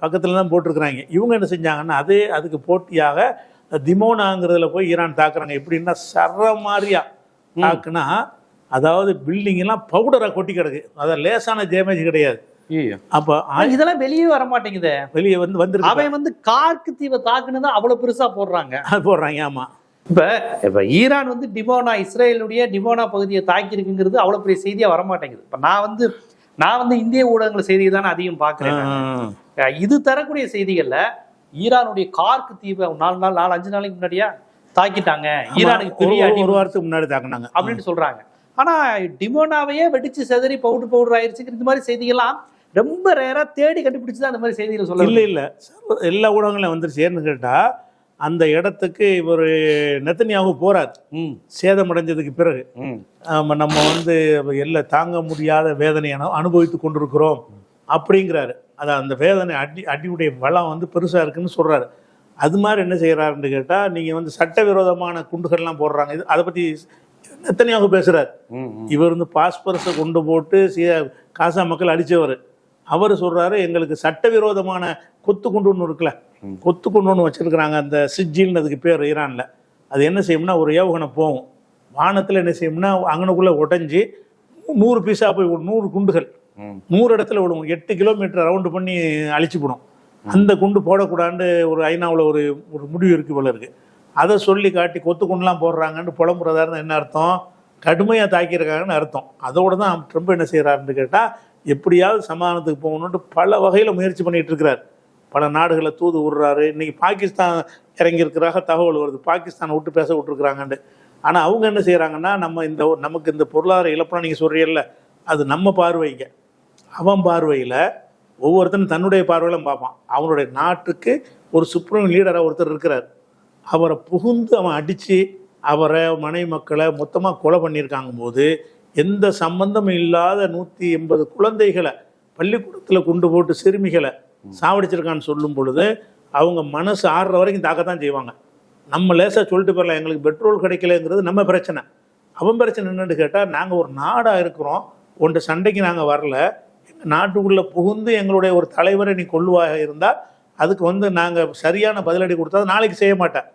பக்கத்தில் தான் போட்டிருக்கிறாங்க. இவங்க என்ன செஞ்சாங்கன்னா அதுக்கு போட்டியாக திமோனாங்கிறதுல போய் ஈரான் தாக்குறாங்க. எப்படின்னா மாதிரியா தாக்குனா, அதாவது பில்டிங்கெல்லாம் பவுடராக கொட்டி கிடக்கு. அதாவது லேசான டேமேஜ் கிடையாது. அப்ப இதெல்லாம் வெளியே வர மாட்டேங்குது. வெளியே வந்து அவன் கார்க்கு தீவை தாக்குனதான் அவ்வளவு பெருசா போடுறாங்க. ஆமா. இப்ப ஈரான் டிமோனா, இஸ்ரேலுடைய டிமோனா பகுதியை தாக்கி இருக்குங்கிறது அவ்வளவு பெரிய செய்தியா வரமாட்டேங்குது. இப்ப நான் வந்து இந்திய ஊடகங்கள் செய்தியை தானே அதிகம் பாக்குறேன். இது தரக்கூடிய செய்திகள்ல ஈரானுடைய கார்க்கு தீவை 4-5 நாளைக்கு முன்னாடியா தாக்கிட்டாங்க, ஈரானுக்கு பெரிய ஒரு வாரத்துக்கு முன்னாடி தாக்குனாங்க அப்படின்னு சொல்றாங்க. ஆனா டிமோனாவையே வெடிச்சு செதறி பவுடர் ஆயிடுச்சு. இந்த மாதிரி செய்திகள்லாம் ரொம்ப ரேரா தேடி கண்டுபிடிச்சுதான் அந்த மாதிரி செய்திகளை சொல்ல. இல்ல எல்லா ஊடகங்களும் வந்துருச்சு. ஏன்னு கேட்டா, அந்த இடத்துக்கு இவர் நெத்தன்யாகு போறார் சேதமடைஞ்சதுக்கு பிறகு. நம்ம எல்லாம் தாங்க முடியாத வேதனையை அனுபவித்து கொண்டிருக்கிறோம் அப்படிங்கிறாரு. அதான் அந்த வேதனை அடியுடைய வளம் பெருசா இருக்குன்னு சொல்றாரு. அது மாதிரி என்ன செய்யறாருன்னு கேட்டா, நீங்க சட்டவிரோதமான குண்டுகள்லாம் போடுறாங்க, அதை பத்தி நெத்தன்யாகு பேசுறாரு. இவர் பாஸ்பரஸை கொண்டு போட்டு காசா மக்கள் அடிச்சவர். அவர் சொல்றாரு, எங்களுக்கு சட்டவிரோதமான கொத்து குண்டு ஒன்று இருக்குல்ல, கொத்து குண்டு ஒன்று வச்சிருக்கிறாங்க, அந்த சிஜில்னு அதுக்கு பேர் ஈரான்ல. அது என்ன செய்யும்னா, ஒரு ஏவுகணை போகும் வானத்தில், என்ன செய்யும்னா அங்கனுக்குள்ள உடஞ்சி 100 பீஸா போய் 100 குண்டுகள் 100 இடத்துல விடும். 8 கிலோமீட்டர் ரவுண்டு பண்ணி அழிச்சு போடும். அந்த குண்டு போடக்கூடாதுன்னு ஒரு ஐநாவில் ஒரு முடிவு இருக்கு போல இருக்கு. அதை சொல்லி காட்டி கொத்து குண்டுலாம் போடுறாங்கன்னு புலம்புறதா இருந்தால் என்ன அர்த்தம்? கடுமையாக தாக்கியிருக்காங்கன்னு அர்த்தம். அதோடு தான் ட்ரம்ப் என்ன செய்கிறாருன்னு கேட்டால், எப்படியாவது சமாதானத்துக்கு போகணுன்ட்டு பல வகையில் முயற்சி பண்ணிகிட்டு இருக்கிறார். பல நாடுகளை தூது விடுறாரு. இன்றைக்கி பாகிஸ்தான் இறங்கியிருக்கிறாக தகவல் வருது, பாகிஸ்தானை விட்டு பேச விட்டுருக்குறாங்கன்ட்டு. ஆனால் அவங்க என்ன செய்கிறாங்கன்னா, நமக்கு இந்த பொருளாதார இழப்புனா நீங்கள் சொல்கிறீல்ல, அது நம்ம பார்வைங்க. அவன் பார்வையில் ஒவ்வொருத்தரும் தன்னுடைய பார்வையிலும் பார்ப்பான். அவனுடைய நாட்டுக்கு ஒரு சுப்ரீம் லீடராக ஒருத்தர் இருக்கிறார். அவரை புகுந்து அவன் அடித்து அவரை மனைவி மக்களை மொத்தமாக கொலை பண்ணியிருக்காங்க போது, எந்த சம்பந்தமும் இல்லாத 180 குழந்தைகளை பள்ளிக்கூடத்தில் கொண்டு போட்டு சிறுமிகளை சாவடிச்சிருக்கான்னு சொல்லும் பொழுது அவங்க மனசு ஆடுற வரைக்கும் தாக்கத்தான் செய்வாங்க. நம்ம லேசாக சொல்லிட்டு போயிடலாம், எங்களுக்கு பெட்ரோல் கிடைக்கலங்கிறது நம்ம பிரச்சனை. அவன் பிரச்சனை என்னன்னு கேட்டால், நாங்கள் ஒரு நாடாக இருக்கிறோம், ஒன்று சண்டைக்கு நாங்கள் வரல, எங்கள் நாட்டுக்குள்ளே புகுந்து எங்களுடைய ஒரு தலைவரை நீ கொள்ளுவாக இருந்தால் அதுக்கு நாங்கள் சரியான பதிலடி கொடுத்தா நாளைக்கு செய்ய மாட்டேன்.